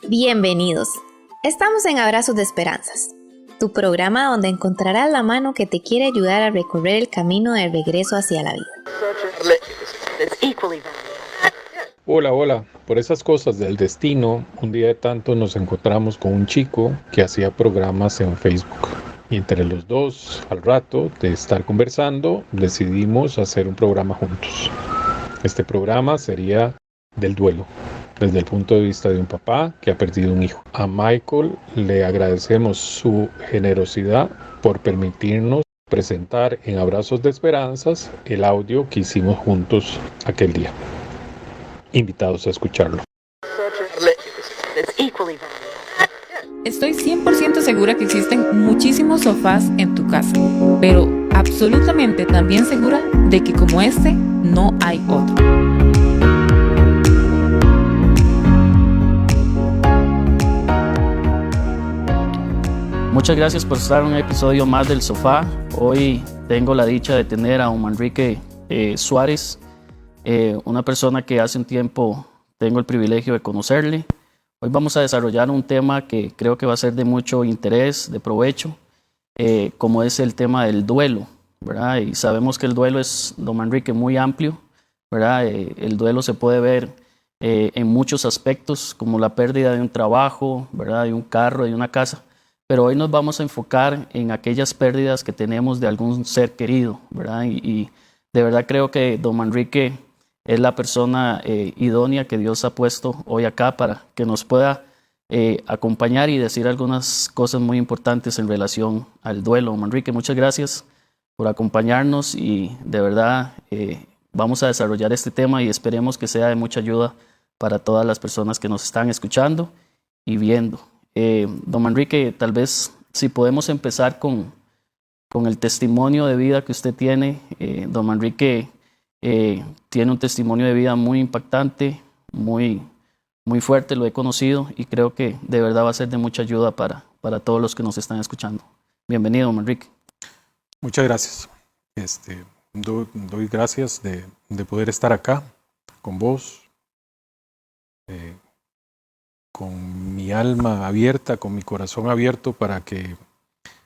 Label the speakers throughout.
Speaker 1: Bienvenidos. Estamos en Abrazos de Esperanzas, tu programa donde encontrarás la mano que te quiere ayudar a recorrer el camino de regreso hacia la vida.
Speaker 2: Hola. Por esas cosas del destino, un día de tanto nos encontramos con un chico que hacía programas en Facebook. Y entre los dos, al rato de estar conversando, decidimos hacer un programa juntos. Este programa sería del duelo, desde el punto de vista de un papá que ha perdido un hijo. A Michael le agradecemos su generosidad por permitirnos presentar en Abrazos de Esperanzas el audio que hicimos juntos aquel día. Invitados a escucharlo.
Speaker 3: Estoy 100% segura que existen muchísimos sofás en tu casa, pero absolutamente también segura de que como este no hay otro.
Speaker 4: Muchas gracias por estar en un episodio más del Sofá. Hoy tengo la dicha de tener a Manrique Suárez, una persona que hace un tiempo tengo el privilegio de conocerle. Hoy vamos a desarrollar un tema que creo que va a ser de mucho interés, de provecho, como es el tema del duelo, ¿verdad? Y sabemos que el duelo es, don Manrique, muy amplio, ¿verdad? El duelo se puede ver en muchos aspectos, como la pérdida de un trabajo, ¿verdad? De un carro, de una casa. Pero hoy nos vamos a enfocar en aquellas pérdidas que tenemos de algún ser querido, ¿verdad? Y de verdad creo que don Manrique es la persona idónea que Dios ha puesto hoy acá para que nos pueda acompañar y decir algunas cosas muy importantes en relación al duelo. Manrique, muchas gracias por acompañarnos y de verdad vamos a desarrollar este tema y esperemos que sea de mucha ayuda para todas las personas que nos están escuchando y viendo. Don Manrique, tal vez si podemos empezar con el testimonio de vida que usted tiene. Don Manrique tiene un testimonio de vida muy impactante, muy fuerte, lo he conocido y creo que de verdad va a ser de mucha ayuda para todos los que nos están escuchando. Bienvenido, don Manrique.
Speaker 2: Muchas gracias. Doy gracias de poder estar acá con vos, con mi alma abierta, con mi corazón abierto para que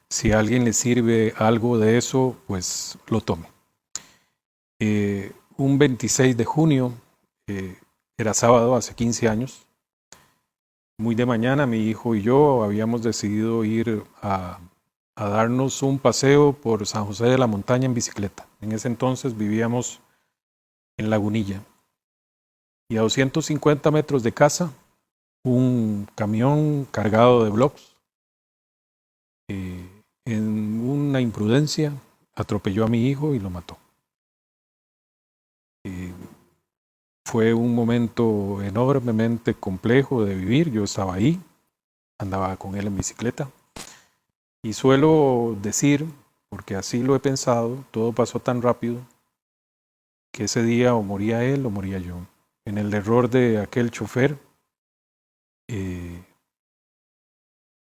Speaker 2: si a alguien le sirve algo de eso, pues lo tome. Un 26 de junio, era sábado, hace 15 años, muy de mañana mi hijo y yo habíamos decidido ir a darnos un paseo por San José de la Montaña en bicicleta. En ese entonces vivíamos en Lagunilla. Y a 250 metros de casa, un camión cargado de blocks, en una imprudencia, atropelló a mi hijo y lo mató. Fue un momento enormemente complejo de vivir. Yo estaba ahí, andaba con él en bicicleta. Y suelo decir, porque así lo he pensado, todo pasó tan rápido, que ese día o moría él o moría yo. En el error de aquel chofer,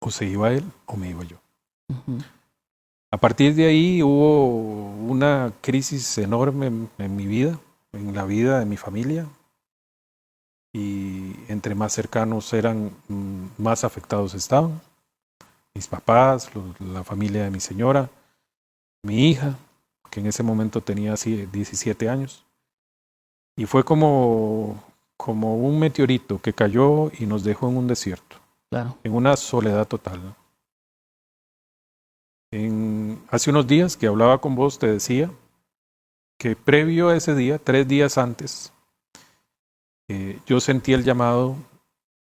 Speaker 2: o se iba él o me iba yo.
Speaker 4: Uh-huh.
Speaker 2: A partir de ahí hubo una crisis enorme en mi vida, en la vida de mi familia, y entre más cercanos eran, más afectados estaban. Mis papás, la familia de mi señora, mi hija, que en ese momento tenía así 17 años. Y fue como un meteorito que cayó y nos dejó en un desierto,
Speaker 4: Claro.
Speaker 2: en una soledad total, ¿no? Hace unos días que hablaba con vos, te decía que previo a ese día, 3 días antes, yo sentí el llamado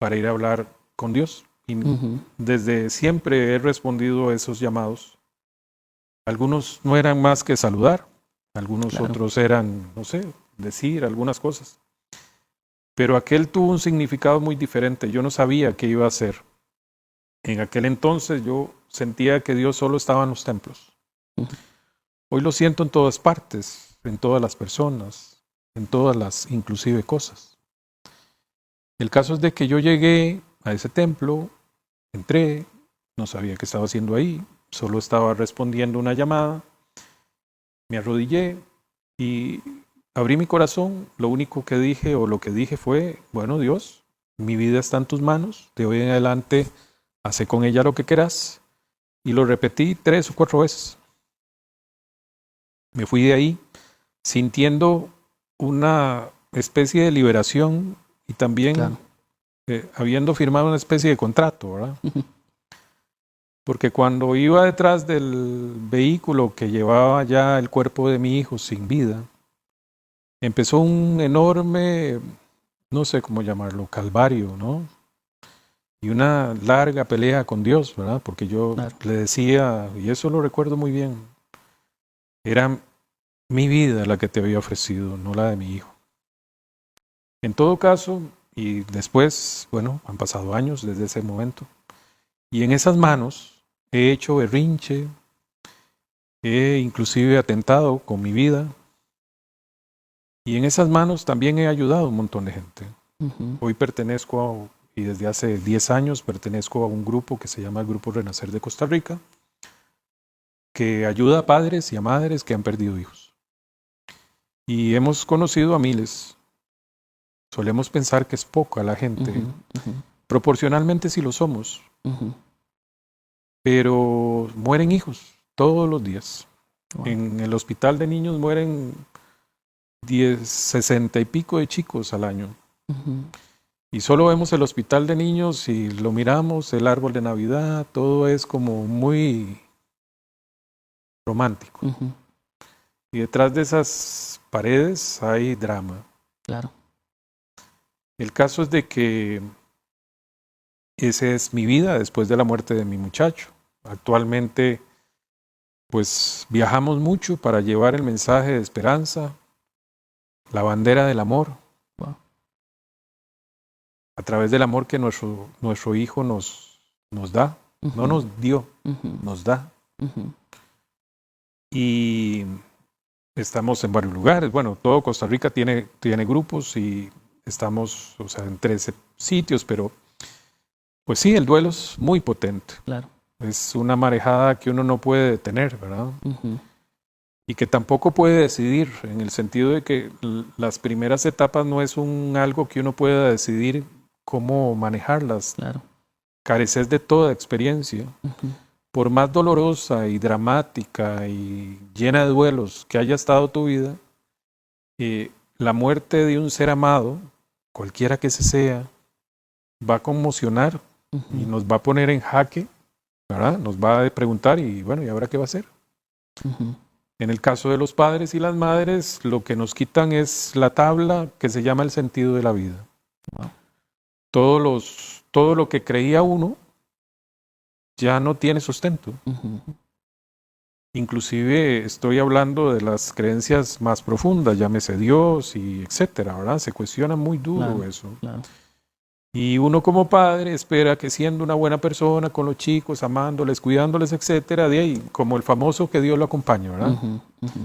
Speaker 2: para ir a hablar con Dios. Y desde siempre he respondido a esos llamados. Algunos no eran más que saludar, algunos otros eran, no sé, decir algunas cosas. Pero aquel tuvo un significado muy diferente. Yo no sabía qué iba a hacer. En aquel entonces yo sentía que Dios solo estaba en los templos. Hoy lo siento en todas partes, en todas las personas, en todas las inclusive cosas. El caso es de que yo llegué a ese templo, entré, no sabía qué estaba haciendo ahí, solo estaba respondiendo una llamada, me arrodillé y abrí mi corazón. Lo único que dije fue, bueno, Dios, mi vida está en tus manos, de hoy en adelante haz con ella lo que quieras. Y lo repetí 3 o 4 veces. Me fui de ahí sintiendo una especie de liberación y también
Speaker 4: Claro.
Speaker 2: habiendo firmado una especie de contrato, ¿verdad? Porque cuando iba detrás del vehículo que llevaba ya el cuerpo de mi hijo sin vida, empezó un enorme, no sé cómo llamarlo, calvario, ¿no? Y una larga pelea con Dios, ¿verdad? Porque yo
Speaker 4: Claro.
Speaker 2: le decía, y eso lo recuerdo muy bien, era mi vida la que te había ofrecido, no la de mi hijo. En todo caso, y después, bueno, han pasado años desde ese momento, y en esas manos he hecho berrinche, he inclusive atentado con mi vida, y en esas manos también he ayudado a un montón de gente.
Speaker 4: Ujú.
Speaker 2: Hoy pertenezco y desde hace 10 años pertenezco a un grupo que se llama el Grupo Renacer de Costa Rica, que ayuda a padres y a madres que han perdido hijos. Y hemos conocido a miles. Solemos pensar que es poca la gente.
Speaker 4: Ujú, ujú,
Speaker 2: Proporcionalmente sí lo somos,
Speaker 4: ujú.
Speaker 2: pero mueren hijos todos los días.
Speaker 4: Wow.
Speaker 2: En el hospital de niños mueren 60 y pico de chicos al año.
Speaker 4: Ujú.
Speaker 2: Y solo vemos el hospital de niños y lo miramos, el árbol de Navidad, todo es como muy romántico.
Speaker 4: Ujú.
Speaker 2: Y detrás de esas paredes hay drama.
Speaker 4: Claro.
Speaker 2: El caso es de que esa es mi vida después de la muerte de mi muchacho. Actualmente, pues viajamos mucho para llevar el mensaje de esperanza, la bandera del amor,
Speaker 4: Wow.
Speaker 2: a través del amor que nuestro hijo nos da,
Speaker 4: Ujú.
Speaker 2: no nos dio,
Speaker 4: Ujú.
Speaker 2: nos da.
Speaker 4: Ujú.
Speaker 2: Y estamos en varios lugares. Bueno, todo Costa Rica tiene grupos y estamos, o sea, en 13 sitios, pero pues sí, el duelo es muy potente.
Speaker 4: Claro.
Speaker 2: Es una marejada que uno no puede detener, ¿verdad?
Speaker 4: Ujú.
Speaker 2: Y que tampoco puede decidir, en el sentido de que las primeras etapas no es algo que uno pueda decidir cómo manejarlas.
Speaker 4: Claro.
Speaker 2: Careces de toda experiencia.
Speaker 4: Ujú.
Speaker 2: Por más dolorosa y dramática y llena de duelos que haya estado tu vida, la muerte de un ser amado, cualquiera que ese sea, va a conmocionar y
Speaker 4: Ujú.
Speaker 2: nos va a poner en jaque, ¿verdad? Nos va a preguntar y bueno, ¿y ahora qué va a hacer?
Speaker 4: Ujú.
Speaker 2: En el caso de los padres y las madres, lo que nos quitan es la tabla que se llama el sentido de la vida.
Speaker 4: Wow.
Speaker 2: Todo lo que creía uno ya no tiene sustento.
Speaker 4: Ujú.
Speaker 2: Inclusive estoy hablando de las creencias más profundas, llámese Dios y etcétera, ¿verdad? Se cuestiona muy duro
Speaker 4: Claro.
Speaker 2: eso.
Speaker 4: Claro.
Speaker 2: Y uno como padre espera que siendo una buena persona con los chicos, amándoles, cuidándoles, etcétera, de ahí, como el famoso que Dios lo acompañe, ¿verdad?
Speaker 4: Ujú. Ujú.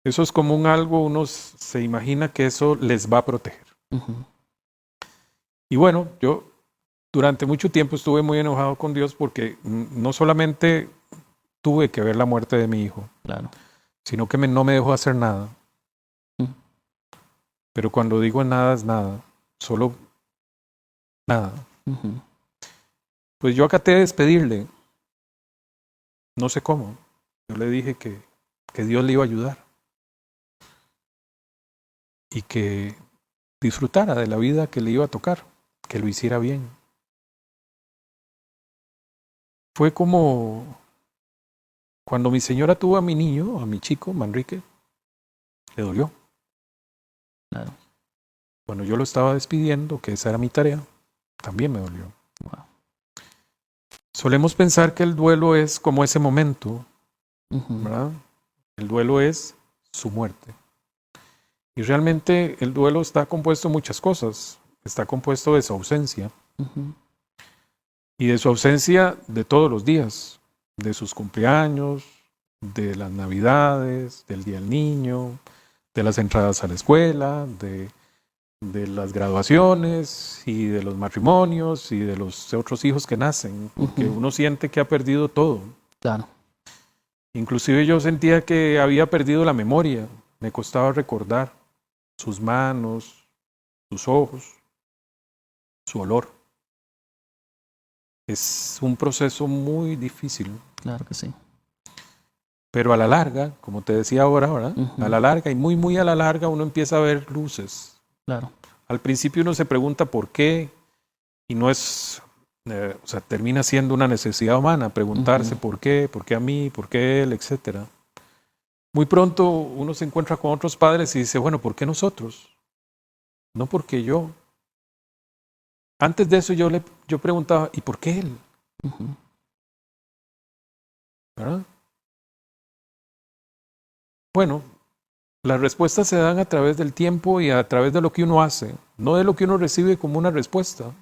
Speaker 2: Eso es como un algo, uno se imagina que eso les va a proteger.
Speaker 4: Ujú.
Speaker 2: Y bueno, yo durante mucho tiempo estuve muy enojado con Dios porque no solamente tuve que ver la muerte de mi hijo,
Speaker 4: Claro.
Speaker 2: sino que no me dejó hacer nada.
Speaker 4: Mm.
Speaker 2: Pero cuando digo nada es nada, solo nada.
Speaker 4: Ujú.
Speaker 2: Pues yo acaté de despedirle, no sé cómo. Yo le dije que Dios le iba a ayudar y que disfrutara de la vida que le iba a tocar, que lo hiciera bien. Fue como cuando mi señora tuvo a mi niño, a mi chico, Manrique, le dolió.
Speaker 4: Claro.
Speaker 2: Cuando yo lo estaba despidiendo, que esa era mi tarea, también me dolió.
Speaker 4: Wow.
Speaker 2: Solemos pensar que el duelo es como ese momento,
Speaker 4: Ujú.
Speaker 2: ¿verdad? El duelo es su muerte. Y realmente el duelo está compuesto de muchas cosas. Está compuesto de su ausencia.
Speaker 4: Ujú.
Speaker 2: Y de su ausencia de todos los días. De sus cumpleaños, de las navidades, del Día del Niño, de las entradas a la escuela, de las graduaciones y de los matrimonios y de los otros hijos que nacen. Porque
Speaker 4: Ujú.
Speaker 2: uno siente que ha perdido todo.
Speaker 4: Claro.
Speaker 2: Inclusive yo sentía que había perdido la memoria. Me costaba recordar sus manos, sus ojos, su olor. Es un proceso muy difícil,
Speaker 4: Claro que sí.
Speaker 2: pero a la larga, como te decía ahora, ¿verdad?
Speaker 4: Ujú.
Speaker 2: A la larga y muy, muy a la larga uno empieza a ver luces.
Speaker 4: Claro.
Speaker 2: Al principio uno se pregunta por qué y no es, o sea, termina siendo una necesidad humana preguntarse
Speaker 4: Ujú.
Speaker 2: por qué a mí, por qué él, etcétera. Muy pronto uno se encuentra con otros padres y dice, bueno, ¿por qué nosotros? No porque yo. Antes de eso yo preguntaba, ¿y por qué él?
Speaker 4: Ujú.
Speaker 2: ¿Verdad? Bueno, las respuestas se dan a través del tiempo y a través de lo que uno hace, no de lo que uno recibe como una respuesta,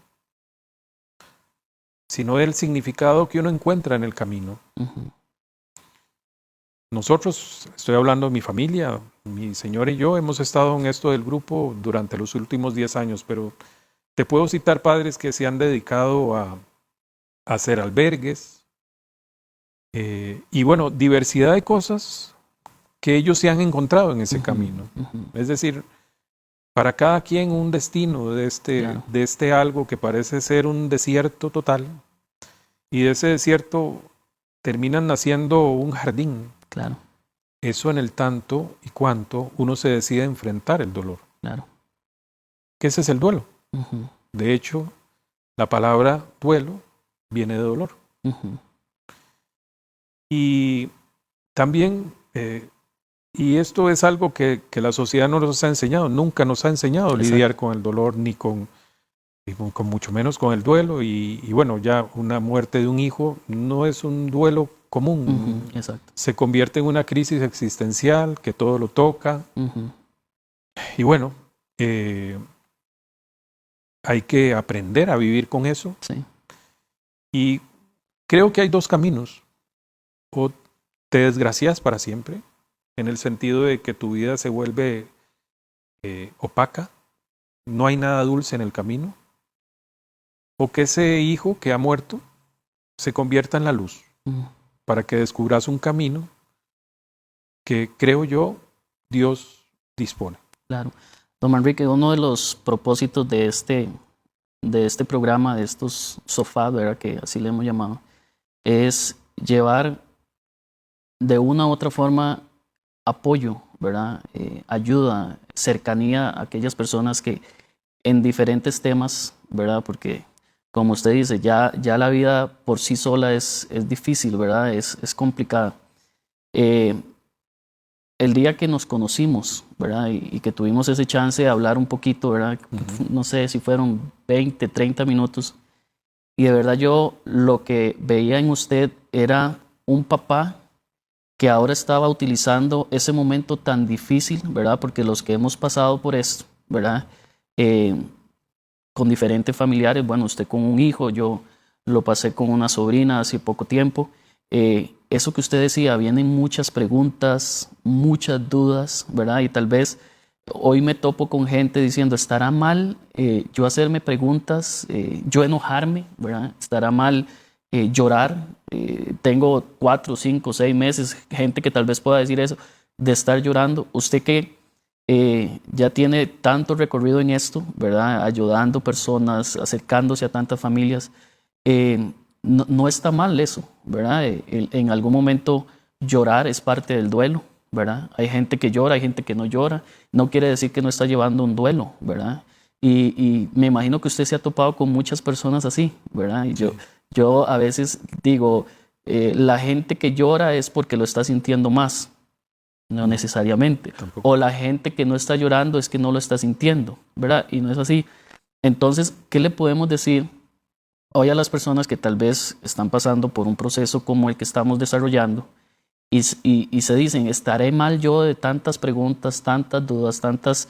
Speaker 2: sino del significado que uno encuentra en el camino.
Speaker 4: Ujú.
Speaker 2: Nosotros, estoy hablando de mi familia, mi señora y yo hemos estado en esto del grupo durante los últimos 10 años, pero te puedo citar padres que se han dedicado a hacer albergues y bueno, diversidad de cosas que ellos se han encontrado en ese
Speaker 4: Ujú.
Speaker 2: camino.
Speaker 4: Ujú.
Speaker 2: Es decir, para cada quien un destino
Speaker 4: Claro.
Speaker 2: de este algo que parece ser un desierto total y de ese desierto terminan naciendo un jardín.
Speaker 4: Claro.
Speaker 2: Eso en el tanto y cuanto uno se decide a enfrentar el dolor.
Speaker 4: Claro.
Speaker 2: Que ese es el duelo.
Speaker 4: Ujú.
Speaker 2: De hecho, la palabra duelo viene de dolor.
Speaker 4: Ujú.
Speaker 2: Y también, y esto es algo que la sociedad no nos ha enseñado, nunca nos ha enseñado a
Speaker 4: Exacto.
Speaker 2: lidiar con el dolor ni con mucho menos con el duelo. Y bueno, ya una muerte de un hijo no es un duelo común.
Speaker 4: Ujú. Exacto.
Speaker 2: Se convierte en una crisis existencial que todo lo toca.
Speaker 4: Ujú.
Speaker 2: Y bueno, hay que aprender a vivir con eso.
Speaker 4: Sí.
Speaker 2: Y creo que hay dos caminos. O te desgracias para siempre, en el sentido de que tu vida se vuelve opaca, no hay nada dulce en el camino, o que ese hijo que ha muerto se convierta en la luz,
Speaker 4: Ujú.
Speaker 2: para que descubras un camino que creo yo Dios dispone.
Speaker 4: Claro. Don Manrique, uno de los propósitos de este programa, de estos sofás, ¿verdad? Que así le hemos llamado, es llevar de una u otra forma apoyo, ¿verdad? Ayuda, cercanía a aquellas personas que en diferentes temas, ¿verdad? Porque como usted dice, ya la vida por sí sola es difícil, ¿verdad? Es complicada. El día que nos conocimos, ¿verdad? Y que tuvimos ese chance de hablar un poquito, ¿verdad?
Speaker 2: Uh-huh.
Speaker 4: No sé si fueron 20, 30 minutos. Y de verdad yo lo que veía en usted era un papá que ahora estaba utilizando ese momento tan difícil, ¿verdad? Porque los que hemos pasado por esto, ¿verdad? Con diferentes familiares, bueno, usted con un hijo, yo lo pasé con una sobrina hace poco tiempo. Eso que usted decía, vienen muchas preguntas, muchas dudas, ¿verdad? Y tal vez hoy me topo con gente diciendo, ¿estará mal yo hacerme preguntas, yo enojarme, ¿verdad? ¿Estará mal llorar? Tengo 4, 5, 6 meses, gente que tal vez pueda decir eso, de estar llorando. Usted que ya tiene tanto recorrido en esto, ¿verdad? Ayudando personas, acercándose a tantas familias. No está mal eso, ¿verdad? En algún momento llorar es parte del duelo, ¿verdad? Hay gente que llora, hay gente que no llora. No quiere decir que no está llevando un duelo, ¿verdad? Y me imagino que usted se ha topado con muchas personas así, ¿verdad? Y yo a veces digo, la gente que llora es porque lo está sintiendo más. No necesariamente.
Speaker 2: Tampoco.
Speaker 4: O la gente que no está llorando es que no lo está sintiendo, ¿verdad? Y no es así. Entonces, ¿qué le podemos decir hoy a las personas que tal vez están pasando por un proceso como el que estamos desarrollando y se dicen, ¿estaré mal yo de tantas preguntas, tantas dudas, tantas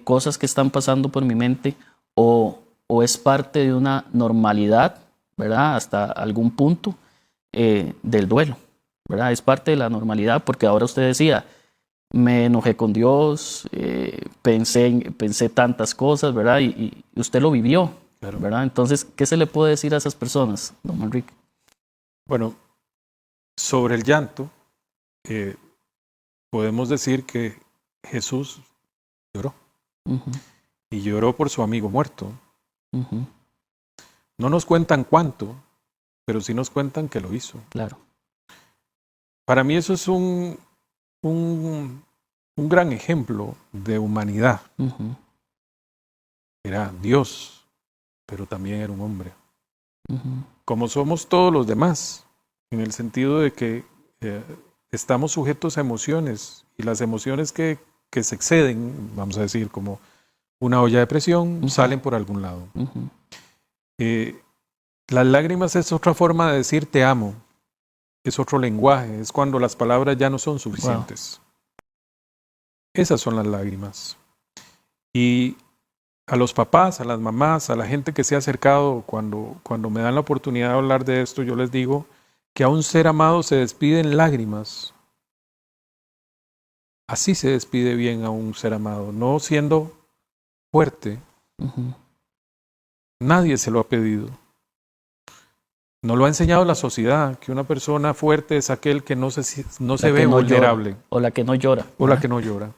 Speaker 4: cosas que están pasando por mi mente? ¿O es parte de una normalidad, ¿verdad? Hasta algún punto del duelo, ¿verdad? Es parte de la normalidad, porque ahora usted decía, me enojé con Dios, pensé tantas cosas, ¿verdad? Y usted lo vivió,
Speaker 2: Claro.
Speaker 4: ¿verdad? Entonces, ¿qué se le puede decir a esas personas, don Manrique?
Speaker 2: Bueno, sobre el llanto, podemos decir que Jesús lloró.
Speaker 4: Uh-huh.
Speaker 2: Y lloró por su amigo muerto.
Speaker 4: Uh-huh.
Speaker 2: No nos cuentan cuánto, pero sí nos cuentan que lo hizo.
Speaker 4: Claro.
Speaker 2: Para mí eso es un gran ejemplo de humanidad.
Speaker 4: Ujú.
Speaker 2: Era Dios, pero también era un hombre.
Speaker 4: Ujú.
Speaker 2: Como somos todos los demás, en el sentido de que estamos sujetos a emociones, y las emociones que se exceden, vamos a decir, como una olla de presión,
Speaker 4: Ujú.
Speaker 2: salen por algún lado.
Speaker 4: Ujú.
Speaker 2: Las lágrimas es otra forma de decir te amo, es otro lenguaje, es cuando las palabras ya no son suficientes. Esas son las lágrimas. Y a los papás, a las mamás, a la gente que se ha acercado, cuando me dan la oportunidad de hablar de esto, yo les digo que a un ser amado se despide en lágrimas. Así se despide bien a un ser amado, no siendo fuerte.
Speaker 4: Ujú.
Speaker 2: Nadie se lo ha pedido. No lo ha enseñado la sociedad, que una persona fuerte es aquel que no se ve vulnerable.
Speaker 4: Llora, o la que no llora.
Speaker 2: O la que no llora.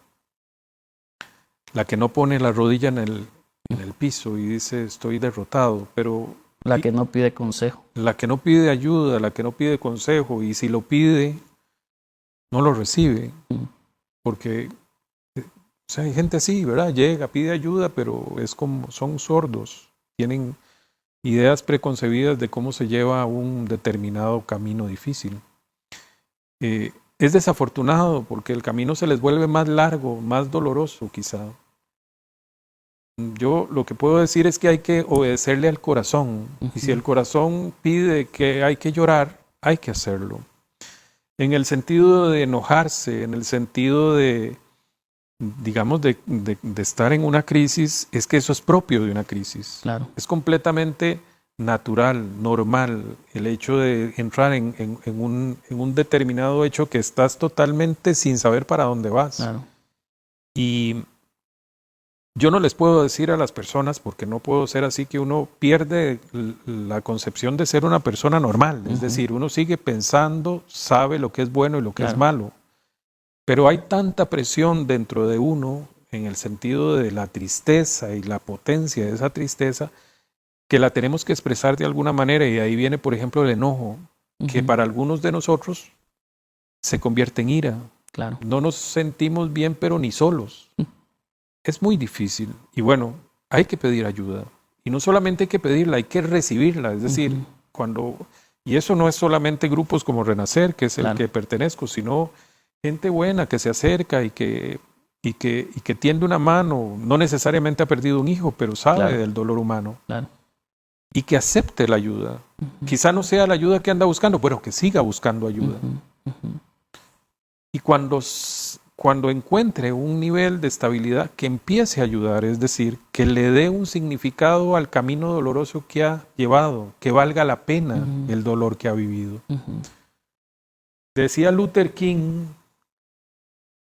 Speaker 2: La que no pone la rodilla en el piso y dice estoy derrotado, pero
Speaker 4: La que no pide consejo.
Speaker 2: la que no pide ayuda, la que no pide consejo, y si lo pide, no lo recibe. Porque o sea, hay gente así, ¿verdad? Llega, pide ayuda, pero es como son sordos, tienen ideas preconcebidas de cómo se lleva un determinado camino difícil. Es desafortunado porque el camino se les vuelve más largo, más doloroso quizá. Yo lo que puedo decir es que hay que obedecerle al corazón. Y si el corazón pide que hay que llorar, hay que hacerlo. En el sentido de enojarse, en el sentido de, digamos, de estar en una crisis, es que eso es propio de una crisis.
Speaker 4: Claro.
Speaker 2: Es completamente natural, normal, el hecho de entrar en un determinado hecho que estás totalmente sin saber para dónde vas.
Speaker 4: Claro.
Speaker 2: Y yo no les puedo decir a las personas, porque no puedo ser así, que uno pierde la concepción de ser una persona normal. Es decir, uno sigue pensando, sabe lo que es bueno y lo que es malo. Pero hay tanta presión dentro de uno, en el sentido de la tristeza y la potencia de esa tristeza, que la tenemos que expresar de alguna manera, y ahí viene, por ejemplo, el enojo, que para algunos de nosotros se convierte en ira.
Speaker 4: Claro.
Speaker 2: No nos sentimos bien, pero ni solos. Es muy difícil. Y bueno, hay que pedir ayuda. Y no solamente hay que pedirla, hay que recibirla. Es decir, y eso no es solamente grupos como Renacer, que es el que pertenezco, sino gente buena que se acerca y que tiende una mano. No necesariamente ha perdido un hijo, pero sabe del dolor humano.
Speaker 4: Claro.
Speaker 2: Y que acepte la ayuda. Quizá no sea la ayuda que anda buscando, pero que siga buscando ayuda. Y cuando encuentre un nivel de estabilidad, que empiece a ayudar, es decir, que le dé un significado al camino doloroso que ha llevado, que valga la pena el dolor que ha vivido. Decía Luther King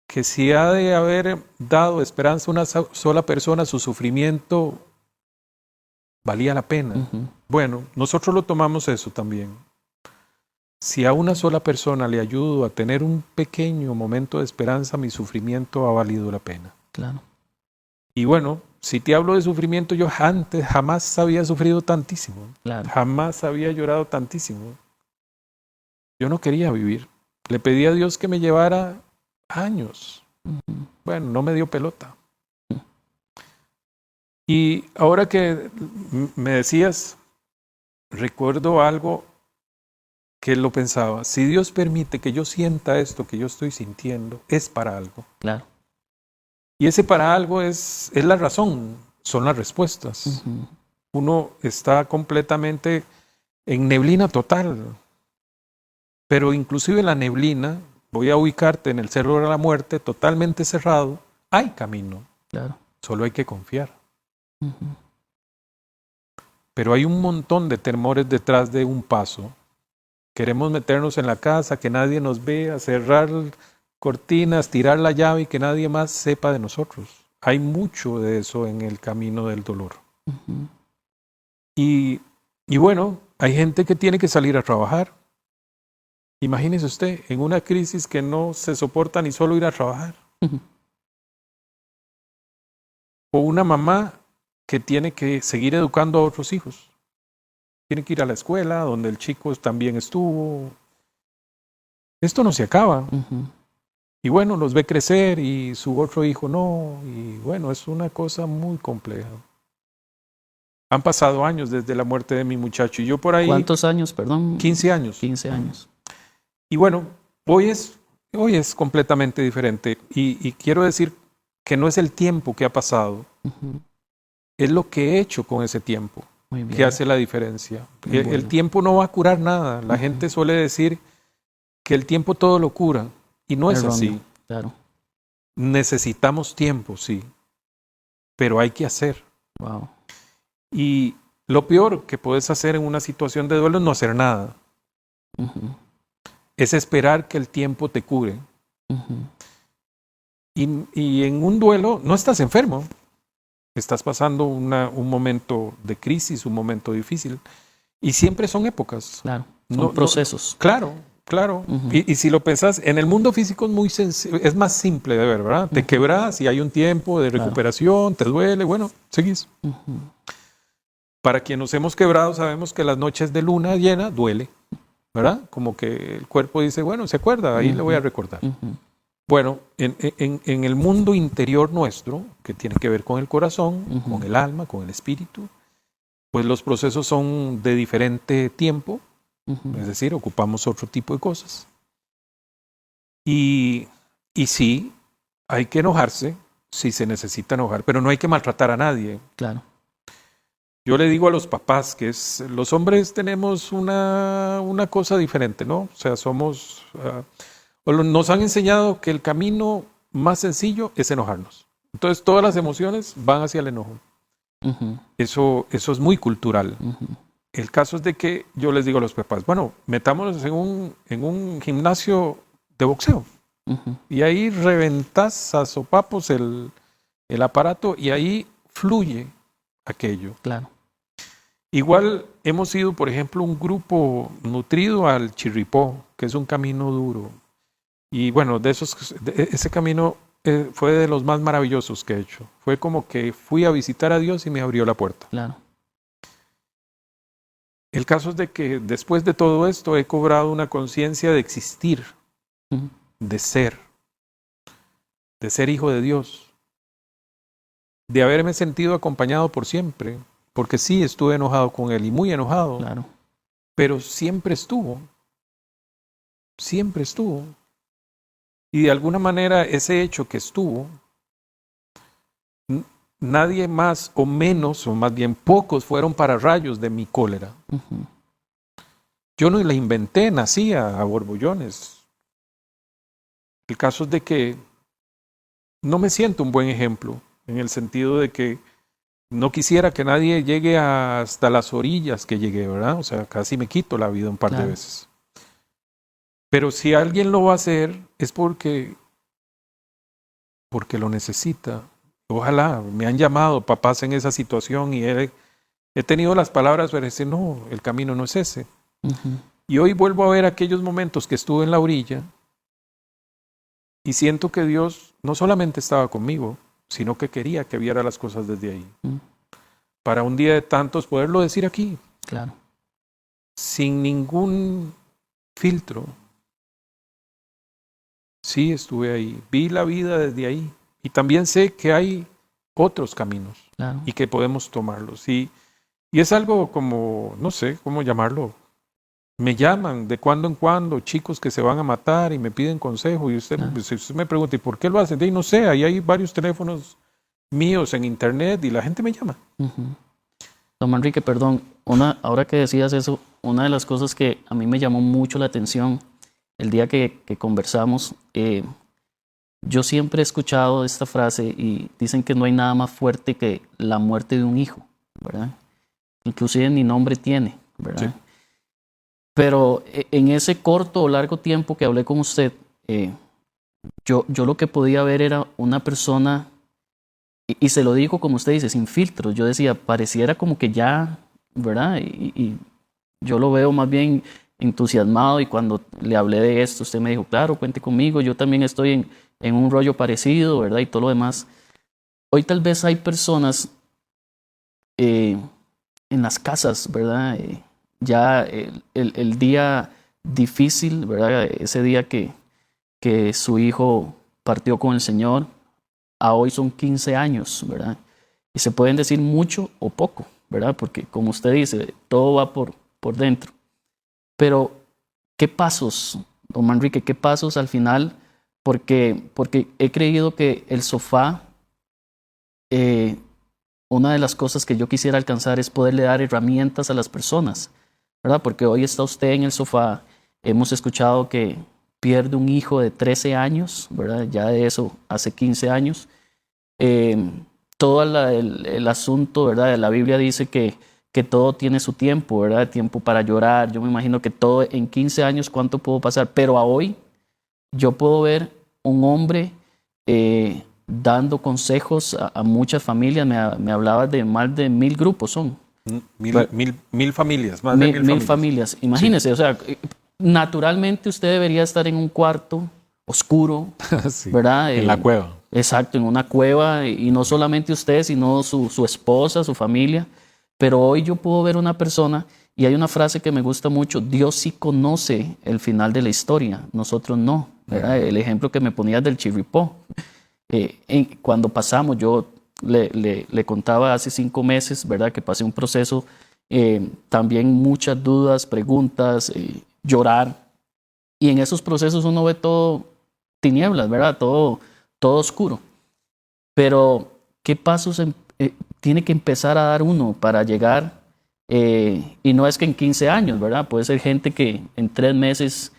Speaker 2: que si ha de haber dado esperanza a una sola persona, su sufrimiento valía la pena. Bueno, nosotros lo tomamos eso también. Si a una sola persona le ayudo a tener un pequeño momento de esperanza, mi sufrimiento ha valido la pena.
Speaker 4: Claro.
Speaker 2: Y bueno, si te hablo de sufrimiento, yo antes jamás había sufrido tantísimo.
Speaker 4: Claro.
Speaker 2: Jamás había llorado tantísimo. Yo no quería vivir. Le pedí a Dios que me llevara años. Bueno, no me dio pelota. Y ahora que me decías, recuerdo algo que lo pensaba. Si Dios permite que yo sienta esto que yo estoy sintiendo, es para algo.
Speaker 4: Claro.
Speaker 2: Y ese para algo es la razón, son las respuestas. Uno está completamente en neblina total. Pero inclusive en la neblina, voy a ubicarte en el Cerro de la Muerte, totalmente cerrado, hay camino.
Speaker 4: Claro.
Speaker 2: Solo hay que confiar. Pero hay un montón de temores detrás de un paso. Queremos meternos en la casa, que nadie nos vea, cerrar cortinas, tirar la llave y que nadie más sepa de nosotros. Hay mucho de eso en el camino del dolor. Y bueno, hay gente que tiene que salir a trabajar. Imagínese usted, en una crisis que no se soporta ni solo ir a trabajar. O una mamá que tiene que seguir educando a otros hijos. tienen que ir a la escuela, donde el chico también estuvo. Esto no se acaba. Y bueno, los ve crecer y su otro hijo no. Y bueno, es una cosa muy compleja. Han pasado años desde la muerte de mi muchacho y yo por ahí...
Speaker 4: ¿Cuántos años, perdón?
Speaker 2: 15 años.
Speaker 4: 15 años.
Speaker 2: Y bueno, hoy es completamente diferente. Y quiero decir que no es el tiempo que ha pasado, es lo que he hecho con ese tiempo que hace la diferencia. El tiempo no va a curar nada. La gente suele decir que el tiempo todo lo cura y no es así.
Speaker 4: Claro.
Speaker 2: Necesitamos tiempo, sí, pero hay que hacer.
Speaker 4: Wow.
Speaker 2: Y lo peor que puedes hacer en una situación de duelo es no hacer nada. Es esperar que el tiempo te cure. Y en un duelo no estás enfermo. Estás pasando un momento de crisis, un momento difícil. Y siempre son épocas.
Speaker 4: Claro, son procesos.
Speaker 2: Claro. Y si lo pensás, en el mundo físico es muy es más simple de ver, ¿verdad? Te quebras y hay un tiempo de recuperación, te duele, bueno, seguís. Para quienes nos hemos quebrado sabemos que las noches de luna llena duele, ¿verdad? Como que el cuerpo dice, bueno, se acuerda, ahí le voy a recordar. Bueno, en el mundo interior nuestro, que tiene que ver con el corazón, con el alma, con el espíritu, pues los procesos son de diferente tiempo, es decir, ocupamos otro tipo de cosas. Y sí, hay que enojarse, si se necesita enojar, pero no hay que maltratar a nadie.
Speaker 4: Claro.
Speaker 2: Yo le digo a los papás que los hombres tenemos una cosa diferente, ¿no? O sea, nos han enseñado que el camino más sencillo es enojarnos. Entonces todas las emociones van hacia el enojo. Eso es muy cultural. El caso es de que yo les digo a los papás, bueno, metámonos en un gimnasio de boxeo. Y ahí reventás a sopapos el aparato y ahí fluye aquello.
Speaker 4: Claro.
Speaker 2: Igual hemos ido, por ejemplo, un grupo nutrido al Chirripó, que es un camino duro. Y bueno, ese camino fue de los más maravillosos que he hecho. Fue como que fui a visitar a Dios y me abrió la puerta.
Speaker 4: Claro.
Speaker 2: El caso es de que después de todo esto he cobrado una conciencia de existir, de ser hijo de Dios, de haberme sentido acompañado por siempre, porque sí estuve enojado con Él y muy enojado,
Speaker 4: Claro.
Speaker 2: pero siempre estuvo. Y de alguna manera ese hecho que estuvo, nadie más o menos, o más bien pocos, fueron pararrayos de mi cólera. Yo no la inventé, nacía a borbollones. El caso es de que no me siento un buen ejemplo, en el sentido de que no quisiera que nadie llegue hasta las orillas que llegué, ¿verdad? O sea, casi me quito la vida un par de veces. Pero si alguien lo va a hacer, es porque lo necesita. Ojalá, me han llamado papás en esa situación y he tenido las palabras para decir, no, el camino no es ese. Y hoy vuelvo a ver aquellos momentos que estuve en la orilla y siento que Dios no solamente estaba conmigo, sino que quería que viera las cosas desde ahí. Para un día de tantos poderlo decir aquí.
Speaker 4: Claro.
Speaker 2: Sin ningún filtro. Sí, estuve ahí. Vi la vida desde ahí. Y también sé que hay otros caminos.
Speaker 4: Claro.
Speaker 2: Y que podemos tomarlos. Y es algo como, no sé cómo llamarlo. Me llaman de cuando en cuando chicos que se van a matar y me piden consejo. Y usted me pregunta, ¿y por qué lo hacen? Y no sé, ahí hay varios teléfonos míos en internet y la gente me llama.
Speaker 4: Don Manrique, perdón, ahora que decías eso, una de las cosas que a mí me llamó mucho la atención el día que conversamos, yo siempre he escuchado esta frase y dicen que no hay nada más fuerte que la muerte de un hijo, ¿verdad? Inclusive ni nombre tiene, ¿verdad? Sí. Pero en ese corto o largo tiempo que hablé con usted, yo lo que podía ver era una persona, y se lo digo como usted dice, sin filtros. Yo decía, pareciera como que ya, ¿verdad? Y yo lo veo más bien entusiasmado, y cuando le hablé de esto, usted me dijo, claro, cuente conmigo, yo también estoy en un rollo parecido, ¿verdad? Y todo lo demás. Hoy tal vez hay personas en las casas, ¿verdad? ya el día difícil, ¿verdad? Ese día que su hijo partió con el Señor, a hoy son 15 años, ¿verdad? Y se pueden decir mucho o poco, ¿verdad? Porque como usted dice, todo va por dentro. Pero, ¿qué pasos, don Manrique, qué pasos al final? Porque he creído que el sofá, una de las cosas que yo quisiera alcanzar es poderle dar herramientas a las personas, ¿verdad? Porque hoy está usted en el sofá, hemos escuchado que pierde un hijo de 13 años, ¿verdad? Ya de eso hace 15 años. Todo el asunto, ¿verdad? La Biblia dice que todo tiene su tiempo, ¿verdad? Tiempo para llorar. Yo me imagino que todo en 15 años, ¿cuánto puedo pasar? Pero a hoy yo puedo ver un hombre dando consejos a muchas familias. Me hablabas de más de 1000 grupos, son.
Speaker 2: Mil familias, más de mil
Speaker 4: familias. Imagínese, sí. O sea, naturalmente usted debería estar en un cuarto oscuro, sí, ¿verdad?
Speaker 2: En la cueva.
Speaker 4: Exacto, en una cueva, y no solamente usted, sino su esposa, su familia. Pero hoy yo puedo ver una persona, y hay una frase que me gusta mucho: Dios sí conoce el final de la historia, nosotros no, ¿verdad? El ejemplo que me ponías del chirripó. Cuando pasamos, yo le contaba hace 5 meses, ¿verdad? Que pasé un proceso, también muchas dudas, preguntas, llorar. Y en esos procesos uno ve todo tinieblas, ¿verdad? Todo oscuro. Pero, ¿qué pasos tiene que empezar a dar uno para llegar? Y no es que en 15 años, ¿verdad? Puede ser gente que en 3 meses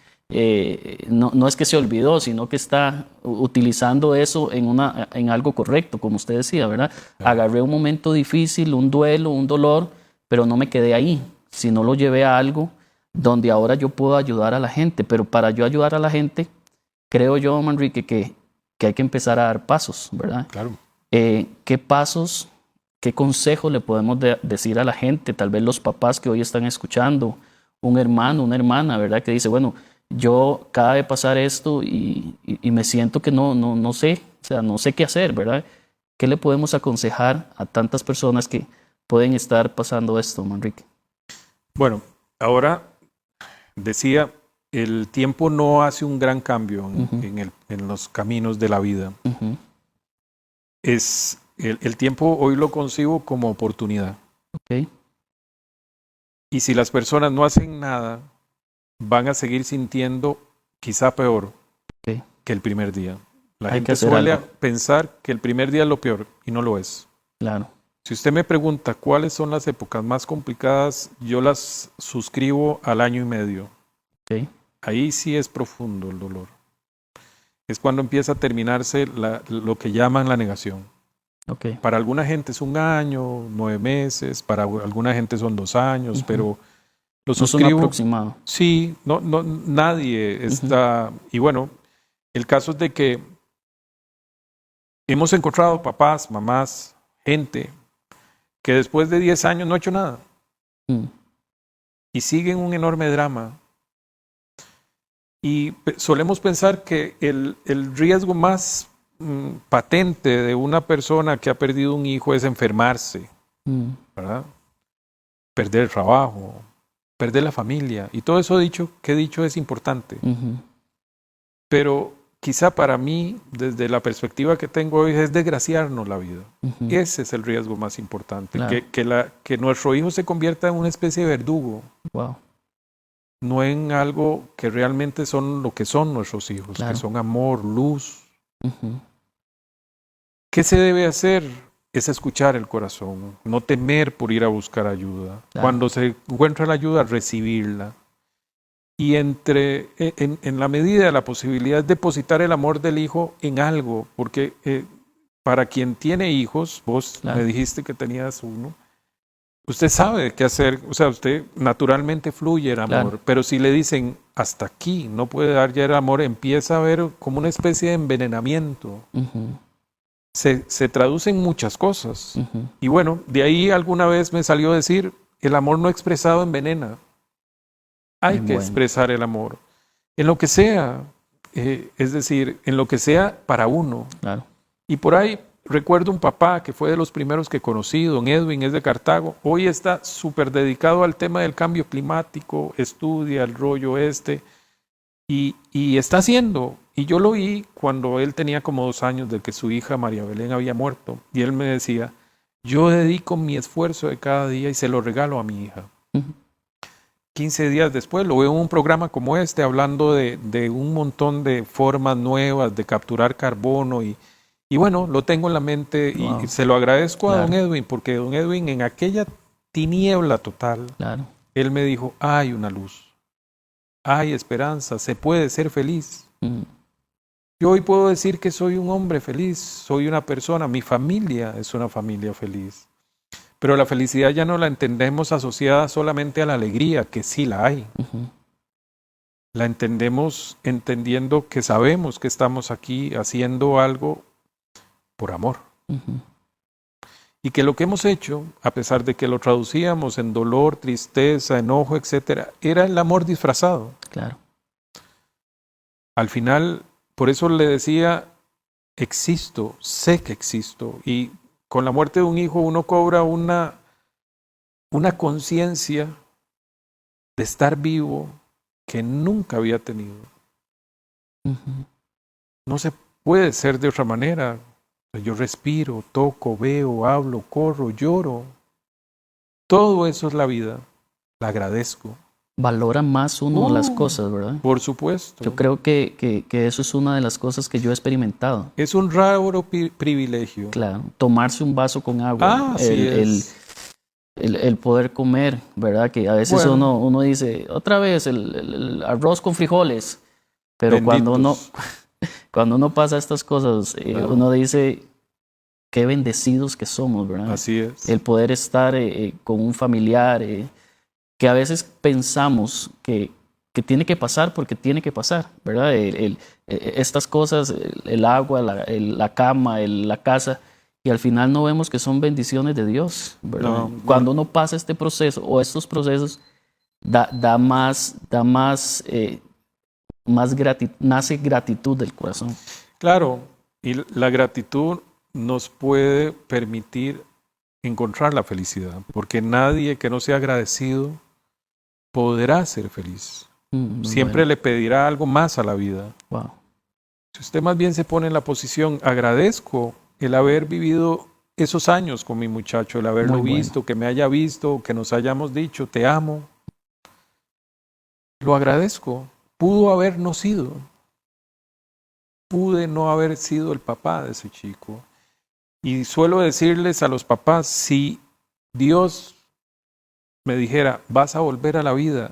Speaker 4: no es que se olvidó, sino que está utilizando eso en algo correcto, como usted decía, ¿verdad? Agarré un momento difícil, un duelo, un dolor, pero no me quedé ahí, sino lo llevé a algo donde ahora yo puedo ayudar a la gente. Pero para yo ayudar a la gente, creo yo, Manrique, que hay que empezar a dar pasos, ¿verdad?
Speaker 2: Claro.
Speaker 4: ¿Qué pasos, qué consejos le podemos decir a la gente? Tal vez los papás que hoy están escuchando, un hermano, una hermana, ¿verdad? Que dice, bueno, yo acaba de pasar esto y me siento que no sé, o sea, no sé qué hacer, ¿verdad? ¿Qué le podemos aconsejar a tantas personas que pueden estar pasando esto, Manrique?
Speaker 2: Bueno, ahora decía, el tiempo no hace un gran cambio en los caminos de la vida.
Speaker 4: Uh-huh.
Speaker 2: El tiempo hoy lo concibo como oportunidad.
Speaker 4: Okay.
Speaker 2: Y si las personas no hacen nada, van a seguir sintiendo quizá peor que el primer día. La gente suele pensar que el primer día es lo peor y no lo es.
Speaker 4: Claro.
Speaker 2: Si usted me pregunta cuáles son las épocas más complicadas, yo las suscribo al 1 año y medio.
Speaker 4: Okay.
Speaker 2: Ahí sí es profundo el dolor. Es cuando empieza a terminarse lo que llaman la negación.
Speaker 4: Okay.
Speaker 2: Para alguna gente es 1 año, 9 meses, para alguna gente son 2 años, pero lo suscribo.
Speaker 4: No es un aproximado.
Speaker 2: Sí, nadie está. Y bueno, el caso es de que hemos encontrado papás, mamás, gente que después de 10 años no ha hecho nada. Y siguen un enorme drama. Y solemos pensar que el riesgo más patente de una persona que ha perdido un hijo es enfermarse, ¿verdad? Perder el trabajo, perder la familia. Y todo eso que he dicho es importante. Pero quizá para mí, desde la perspectiva que tengo hoy, es desgraciarnos la vida. Ese es el riesgo más importante. Claro. Que nuestro hijo se convierta en una especie de verdugo.
Speaker 4: Wow.
Speaker 2: No en algo que realmente son lo que son nuestros hijos, claro, que son amor, luz. ¿Qué se debe hacer? Es escuchar el corazón, no temer por ir a buscar ayuda. Claro. Cuando se encuentra la ayuda, recibirla. Y en la medida de la posibilidad, depositar el amor del hijo en algo, porque para quien tiene hijos, vos me dijiste que tenías uno, usted sabe qué hacer, o sea, usted naturalmente fluye el amor, claro, pero si le dicen hasta aquí, no puede dar ya el amor, empieza a ver como una especie de envenenamiento. Se traduce en muchas cosas. Y bueno, de ahí alguna vez me salió a decir, el amor no expresado envenena. Hay que expresar el amor. En lo que sea, es decir, en lo que sea para uno.
Speaker 4: Claro.
Speaker 2: Y por ahí recuerdo un papá que fue de los primeros que conocí, don Edwin, es de Cartago. Hoy está súper dedicado al tema del cambio climático, estudia el rollo y está haciendo. Y yo lo vi cuando él tenía como 2 años de que su hija María Belén había muerto. Y él me decía, yo dedico mi esfuerzo de cada día y se lo regalo a mi hija. 15 días después lo veo en un programa como este hablando de un montón de formas nuevas de capturar carbono y bueno, lo tengo en la mente y se lo agradezco a don Edwin, porque don Edwin en aquella tiniebla total, él me dijo, hay una luz, hay esperanza, se puede ser feliz. Yo hoy puedo decir que soy un hombre feliz, soy una persona, mi familia es una familia feliz. Pero la felicidad ya no la entendemos asociada solamente a la alegría, que sí la hay. La entendemos entendiendo que sabemos que estamos aquí haciendo algo por amor. Y que lo que hemos hecho, a pesar de que lo traducíamos en dolor, tristeza, enojo, etcétera, era el amor disfrazado.
Speaker 4: Claro.
Speaker 2: Al final, por eso le decía, existo, sé que existo. Y con la muerte de un hijo uno cobra una conciencia de estar vivo que nunca había tenido. No se puede ser de otra manera. Yo respiro, toco, veo, hablo, corro, lloro. Todo eso es la vida. La agradezco.
Speaker 4: Valora más uno las cosas, ¿verdad?
Speaker 2: Por supuesto.
Speaker 4: Yo creo que eso es una de las cosas que yo he experimentado.
Speaker 2: Es un raro privilegio.
Speaker 4: Claro, tomarse un vaso con agua, el poder comer, ¿verdad? Que a veces uno dice, otra vez el arroz con frijoles, pero cuando uno pasa estas cosas, uno dice, qué bendecidos que somos, ¿verdad?
Speaker 2: Así es.
Speaker 4: El poder estar con un familiar, que a veces pensamos que tiene que pasar porque tiene que pasar, ¿verdad? Estas cosas, el agua, la cama, la casa, y al final no vemos que son bendiciones de Dios, ¿verdad? Cuando uno pasa este proceso o estos procesos, nace gratitud del corazón.
Speaker 2: Claro, y la gratitud nos puede permitir encontrar la felicidad, porque nadie que no sea agradecido podrá ser feliz. Siempre le pedirá algo más a la vida.
Speaker 4: Wow.
Speaker 2: Si usted más bien se pone en la posición, agradezco el haber vivido esos años con mi muchacho, el haberlo visto, que me haya visto, que nos hayamos dicho, te amo. Lo agradezco. Pudo haber no sido. Pude no haber sido el papá de ese chico. Y suelo decirles a los papás, si Dios me dijera, vas a volver a la vida,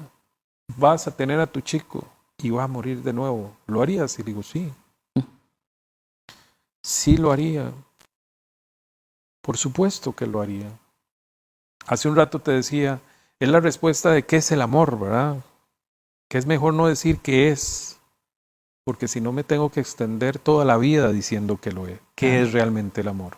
Speaker 2: vas a tener a tu chico y va a morir de nuevo, ¿lo harías? Y digo, sí. Sí lo haría. Por supuesto que lo haría. Hace un rato te decía, es la respuesta de qué es el amor, ¿verdad? Que es mejor no decir qué es, porque si no me tengo que extender toda la vida diciendo que lo es. ¿Qué es realmente el amor?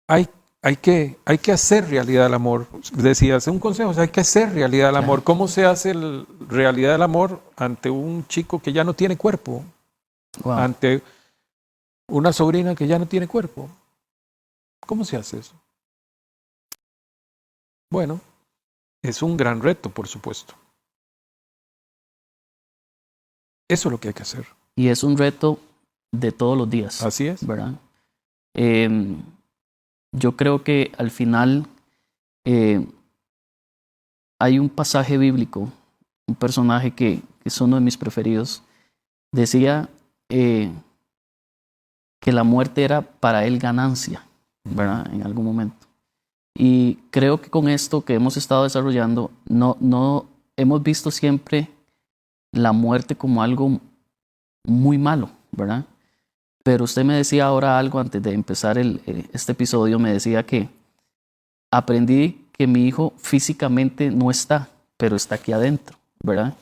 Speaker 2: Hay que hacer realidad el amor. Decías, un consejo, hay que hacer realidad el amor. ¿Cómo se hace realidad el amor ante un chico que ya no tiene cuerpo? Ante una sobrina que ya no tiene cuerpo. ¿Cómo se hace eso? Bueno, es un gran reto, por supuesto. Eso es lo que hay que hacer.
Speaker 4: Y es un reto de todos los días.
Speaker 2: Así es.
Speaker 4: ¿Verdad? Yo creo que al final hay un pasaje bíblico, un personaje que es uno de mis preferidos. Decía que la muerte era para él ganancia, ¿verdad? En algún momento. Y creo que con esto que hemos estado desarrollando, no hemos visto siempre la muerte como algo muy malo, ¿verdad? Pero usted me decía ahora algo antes de empezar este episodio, me decía que aprendí que mi hijo físicamente no está, pero está aquí adentro, ¿verdad?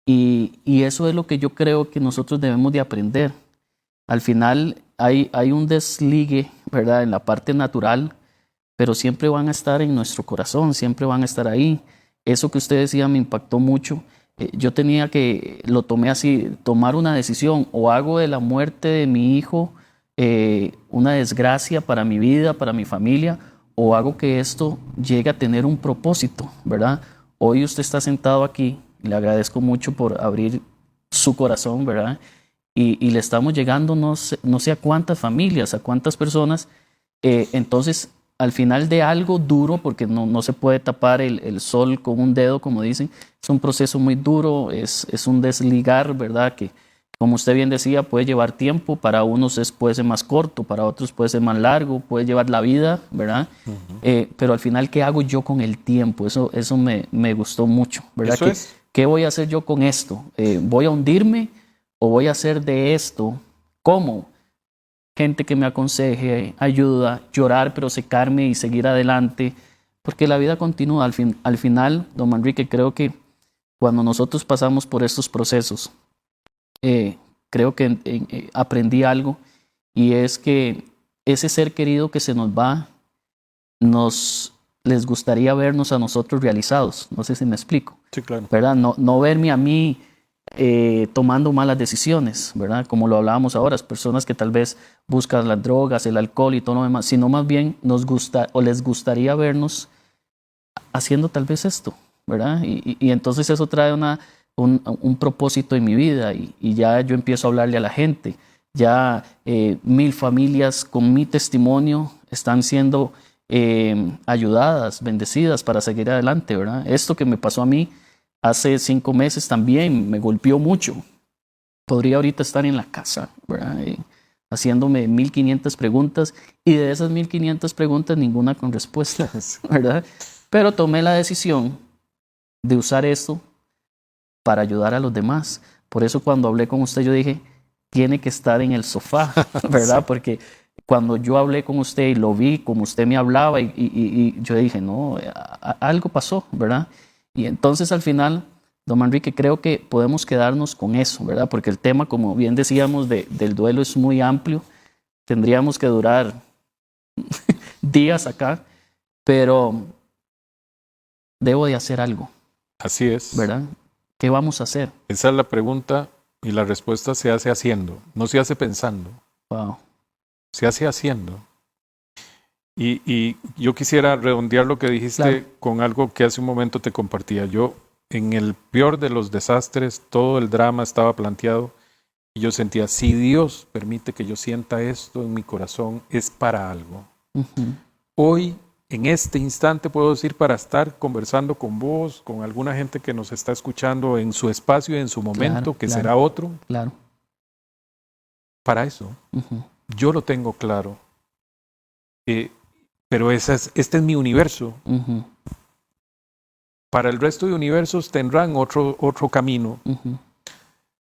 Speaker 4: Y eso es lo que yo creo que nosotros debemos de aprender. Al final hay un desligue, ¿verdad? En la parte natural, pero siempre van a estar en nuestro corazón, siempre van a estar ahí. Eso que usted decía me impactó mucho, yo tenía que, lo tomé así, tomar una decisión: o hago de la muerte de mi hijo una desgracia para mi vida, para mi familia, o hago que esto llegue a tener un propósito, ¿verdad? Hoy usted está sentado aquí, y le agradezco mucho por abrir su corazón, ¿verdad? Y le estamos llegando no sé a cuántas familias, a cuántas personas. Entonces, al final de algo duro, porque no se puede tapar el sol con un dedo, como dicen, es un proceso muy duro, es un desligar, ¿verdad? Que, como usted bien decía, puede llevar tiempo, para unos puede ser más corto, para otros puede ser más largo, puede llevar la vida, ¿verdad? Pero al final, ¿qué hago yo con el tiempo? Eso me gustó mucho, ¿verdad? ¿Qué voy a hacer yo con esto? ¿Voy a hundirme o voy a hacer de esto? ¿Cómo? Gente que me aconseje, ayuda, llorar, pero secarme y seguir adelante, porque la vida continúa. Al final, don Manrique, creo que cuando nosotros pasamos por estos procesos, creo que aprendí algo, y es que ese ser querido que se nos va, les gustaría vernos a nosotros realizados. No sé si me explico.
Speaker 2: Sí, claro.
Speaker 4: ¿Verdad? No verme a mí tomando malas decisiones, ¿verdad? Como lo hablábamos ahora, personas que tal vez buscan las drogas, el alcohol y todo lo demás, sino más bien les gustaría vernos haciendo tal vez esto, ¿verdad? Y entonces eso trae un propósito en mi vida, y ya yo empiezo a hablarle a la gente. Ya 1000 familias con mi testimonio están siendo ayudadas, bendecidas para seguir adelante, ¿verdad? Esto que me pasó a mí hace 5 meses también me golpeó mucho. Podría ahorita estar en la casa, ¿verdad? Haciéndome 1500 preguntas, y de esas 1500 preguntas ninguna con respuesta, ¿verdad? Pero tomé la decisión de usar esto para ayudar a los demás. Por eso cuando hablé con usted yo dije, tiene que estar en el sofá, ¿verdad? Sí. Porque cuando yo hablé con usted y lo vi como usted me hablaba, y yo dije, no, algo pasó, ¿verdad? Y entonces al final, don Manrique, creo que podemos quedarnos con eso, ¿verdad? Porque el tema, como bien decíamos, del duelo es muy amplio. Tendríamos que durar días acá, pero debo de hacer algo.
Speaker 2: Así es.
Speaker 4: ¿Verdad? ¿Qué vamos a hacer?
Speaker 2: Esa es la pregunta, y la respuesta se hace haciendo, no se hace pensando.
Speaker 4: Wow.
Speaker 2: Se hace haciendo. Y yo quisiera redondear lo que dijiste, claro, con algo que hace un momento te compartía. Yo, en el peor de los desastres, todo el drama estaba planteado, y yo sentía, si Dios permite que yo sienta esto en mi corazón, es para algo. Uh-huh. Hoy, en este instante, puedo decir, para estar conversando con vos, con alguna gente que nos está escuchando en su espacio y en su momento, claro, que claro, será otro.
Speaker 4: Claro.
Speaker 2: Para eso. Uh-huh. Yo lo tengo claro. Pero este es mi universo. Uh-huh. Para el resto de universos tendrán otro camino. Uh-huh.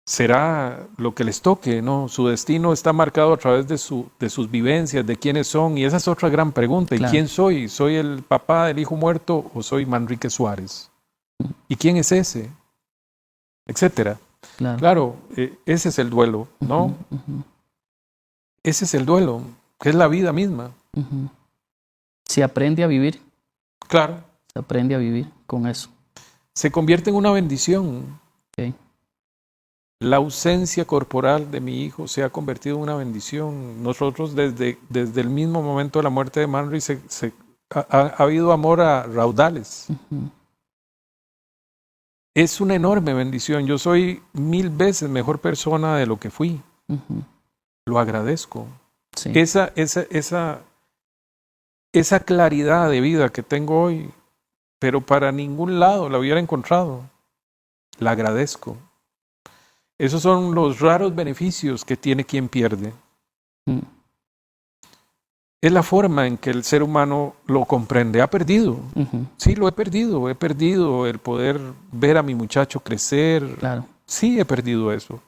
Speaker 2: Será lo que les toque, ¿no? Su destino está marcado a través de sus vivencias, de quiénes son, y esa es otra gran pregunta. Claro. ¿Y quién soy? ¿Soy el papá del hijo muerto o soy Manrique Suárez? Uh-huh. ¿Y quién es ese? Etcétera. Claro, ese es el duelo, ¿no? Uh-huh. Uh-huh. Ese es el duelo, que es la vida misma.
Speaker 4: Uh-huh. Se aprende a vivir.
Speaker 2: Claro.
Speaker 4: Se aprende a vivir con eso.
Speaker 2: Se convierte en una bendición.
Speaker 4: Okay.
Speaker 2: La ausencia corporal de mi hijo se ha convertido en una bendición. Nosotros desde el mismo momento de la muerte de Manri ha habido amor a raudales. Uh-huh. Es una enorme bendición. Yo soy 1000 veces mejor persona de lo que fui. Uh-huh. Lo agradezco. Sí. Esa claridad de vida que tengo hoy, pero para ningún lado la hubiera encontrado. La agradezco. Esos son los raros beneficios que tiene quien pierde. Mm. Es la forma en que el ser humano lo comprende. Ha perdido. Uh-huh. Sí, lo he perdido. He perdido el poder ver a mi muchacho crecer. Claro. Sí, he perdido eso.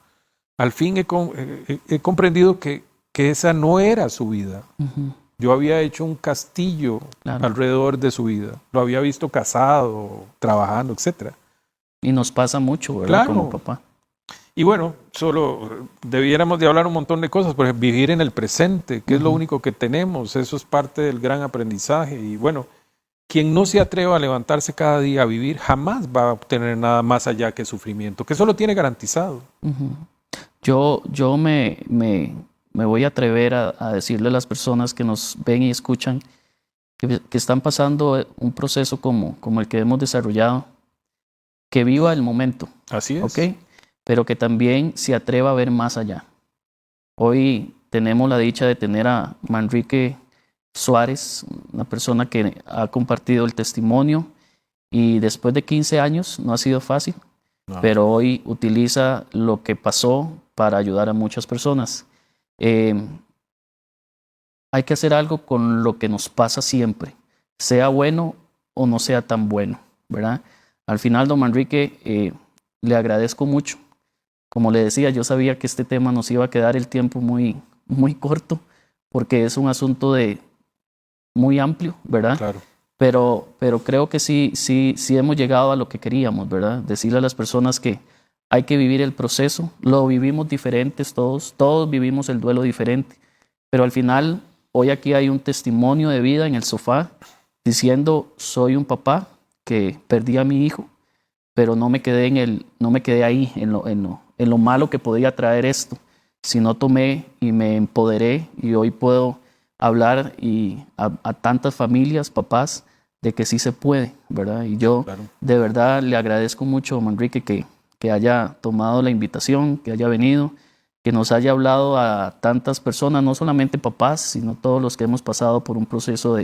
Speaker 2: Al fin he comprendido que esa no era su vida. Uh-huh. Yo había hecho un castillo, claro, alrededor de su vida. Lo había visto casado, trabajando, etc.
Speaker 4: Y nos pasa mucho, ¿verdad?
Speaker 2: Claro.
Speaker 4: Como papá.
Speaker 2: Y bueno, solo debiéramos de hablar un montón de cosas, por ejemplo, vivir en el presente, que uh-huh, es lo único que tenemos. Eso es parte del gran aprendizaje. Y bueno, quien no se atreva a levantarse cada día a vivir jamás va a obtener nada más allá que sufrimiento, que eso lo tiene garantizado.
Speaker 4: Ujú. Yo me voy a atrever a decirle a las personas que nos ven y escuchan que están pasando un proceso como el que hemos desarrollado, que viva el momento,
Speaker 2: Así es.
Speaker 4: ¿ok? Pero que también se atreva a ver más allá. Hoy tenemos la dicha de tener a Manrique Suárez, una persona que ha compartido el testimonio y después de 15 años no ha sido fácil,
Speaker 2: No.
Speaker 4: pero hoy utiliza lo que pasó para ayudar a muchas personas. Hay que hacer algo con lo que nos pasa siempre, sea bueno o no sea tan bueno, ¿verdad? Al final, don Manrique, le agradezco mucho. Como le decía, yo sabía que este tema nos iba a quedar el tiempo muy, muy corto, porque es un asunto muy amplio, ¿verdad?
Speaker 2: Claro.
Speaker 4: Pero creo que sí hemos llegado a lo que queríamos, ¿verdad? Decirle a las personas que hay que vivir el proceso. Lo vivimos diferentes todos vivimos el duelo diferente. Pero al final, hoy aquí hay un testimonio de vida en el sofá diciendo, soy un papá que perdí a mi hijo, pero no me quedé ahí en lo malo que podía traer esto, sino tomé y me empoderé y hoy puedo hablar a tantas familias, papás, de que sí se puede, ¿verdad? Y yo
Speaker 2: Claro.
Speaker 4: de verdad le agradezco mucho a Manrique que haya tomado la invitación, que haya venido, que nos haya hablado a tantas personas, no solamente papás, sino todos los que hemos pasado por un proceso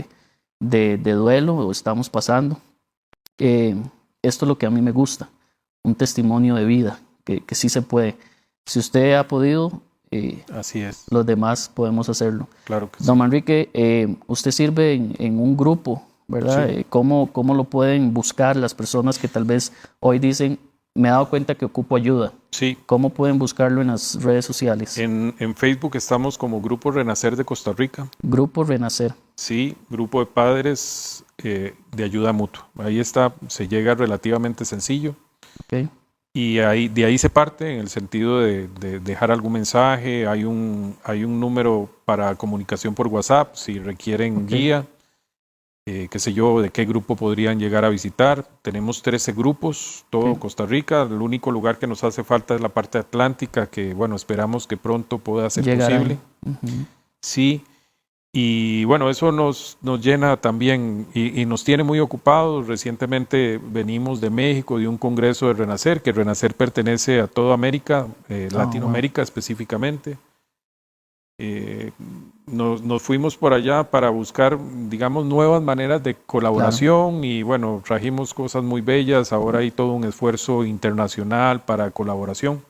Speaker 4: de duelo o estamos pasando. Esto es lo que a mí me gusta, un testimonio de vida, que sí se puede. Si usted ha podido,
Speaker 2: Así es.
Speaker 4: los demás podemos hacerlo.
Speaker 2: Claro que sí.
Speaker 4: Don Manrique, usted sirve en un grupo, ¿verdad?
Speaker 2: Sí.
Speaker 4: ¿Cómo lo pueden buscar las personas que tal vez hoy dicen, me he dado cuenta que ocupo ayuda?
Speaker 2: Sí.
Speaker 4: ¿Cómo pueden buscarlo en las redes sociales?
Speaker 2: En Facebook estamos como Grupo Renacer de Costa Rica.
Speaker 4: Grupo Renacer.
Speaker 2: Sí, Grupo de Padres de Ayuda Mutua. Ahí está, se llega relativamente sencillo.
Speaker 4: ¿Ok?
Speaker 2: Y de ahí se parte en el sentido de dejar algún mensaje. Hay un número para comunicación por WhatsApp si requieren guía. Qué sé yo, de qué grupo podrían llegar a visitar. Tenemos 13 grupos, todo Costa Rica. El único lugar que nos hace falta es la parte atlántica, que bueno, esperamos que pronto pueda ser
Speaker 4: Llegarán.
Speaker 2: posible.
Speaker 4: Ujú.
Speaker 2: Sí, y bueno, eso nos llena también y nos tiene muy ocupados. Recientemente venimos de México, de un congreso de Renacer, que Renacer pertenece a toda América, Latinoamérica específicamente. Nos fuimos por allá para buscar, digamos, nuevas maneras de colaboración y bueno, trajimos cosas muy bellas. Ahora hay todo un esfuerzo internacional para colaboración.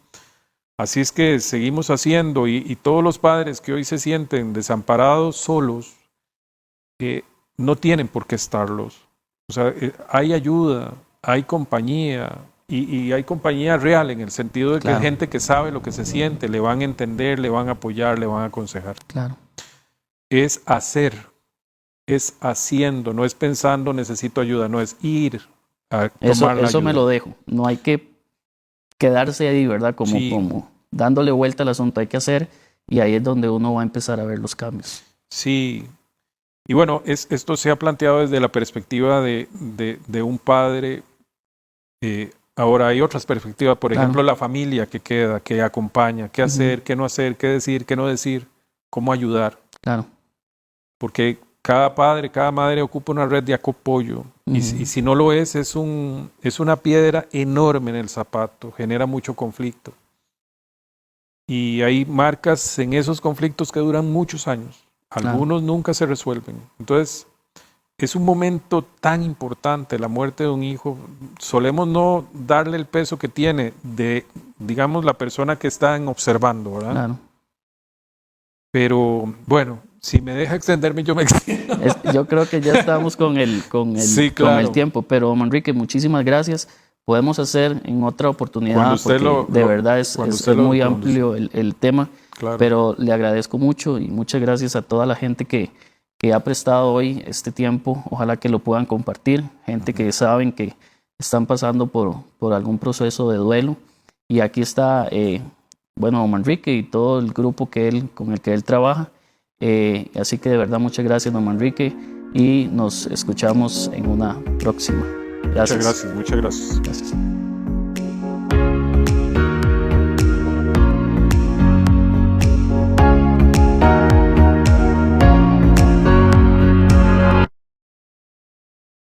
Speaker 2: Así es que seguimos haciendo y todos los padres que hoy se sienten desamparados, solos, no tienen por qué estarlos. O sea, hay ayuda, hay compañía y hay compañía real en el sentido de que hay gente que sabe lo que se siente, le van a entender, le van a apoyar, le van a aconsejar.
Speaker 4: Claro.
Speaker 2: Es hacer, es haciendo, no es pensando necesito ayuda, no es ir a tomar la
Speaker 4: Eso me
Speaker 2: ayuda.
Speaker 4: lo dejo. No hay que quedarse ahí, ¿verdad? Como dándole vuelta al asunto, hay que hacer y ahí es donde uno va a empezar a ver los cambios.
Speaker 2: Sí, y bueno, esto se ha planteado desde la perspectiva de un padre. Ahora hay otras perspectivas, por ejemplo, la familia que queda, que acompaña, qué hacer, qué no hacer, qué decir, qué no decir, cómo ayudar.
Speaker 4: Claro.
Speaker 2: Porque cada padre, cada madre ocupa una red de apoyo y si no lo es una piedra enorme en el zapato, genera mucho conflicto. Y hay marcas en esos conflictos que duran muchos años. Algunos nunca se resuelven. Entonces, es un momento tan importante, la muerte de un hijo. Solemos no darle el peso que tiene de, digamos, la persona que está observando, ¿verdad?
Speaker 4: Claro.
Speaker 2: Pero, bueno, si me deja extenderme, yo me extiendo.
Speaker 4: Yo creo que ya estamos con el tiempo, pero Manrique, muchísimas gracias. Podemos hacer en otra oportunidad, porque de verdad es muy amplio el tema,
Speaker 2: Claro.
Speaker 4: pero le agradezco mucho y muchas gracias a toda la gente que ha prestado hoy este tiempo. Ojalá que lo puedan compartir, gente que saben que están pasando por algún proceso de duelo. Y aquí está, bueno, Manrique y todo el grupo con el que él trabaja. Así que de verdad muchas gracias, don Manrique. y nos escuchamos en una próxima. Gracias.
Speaker 2: Muchas gracias.
Speaker 4: Gracias.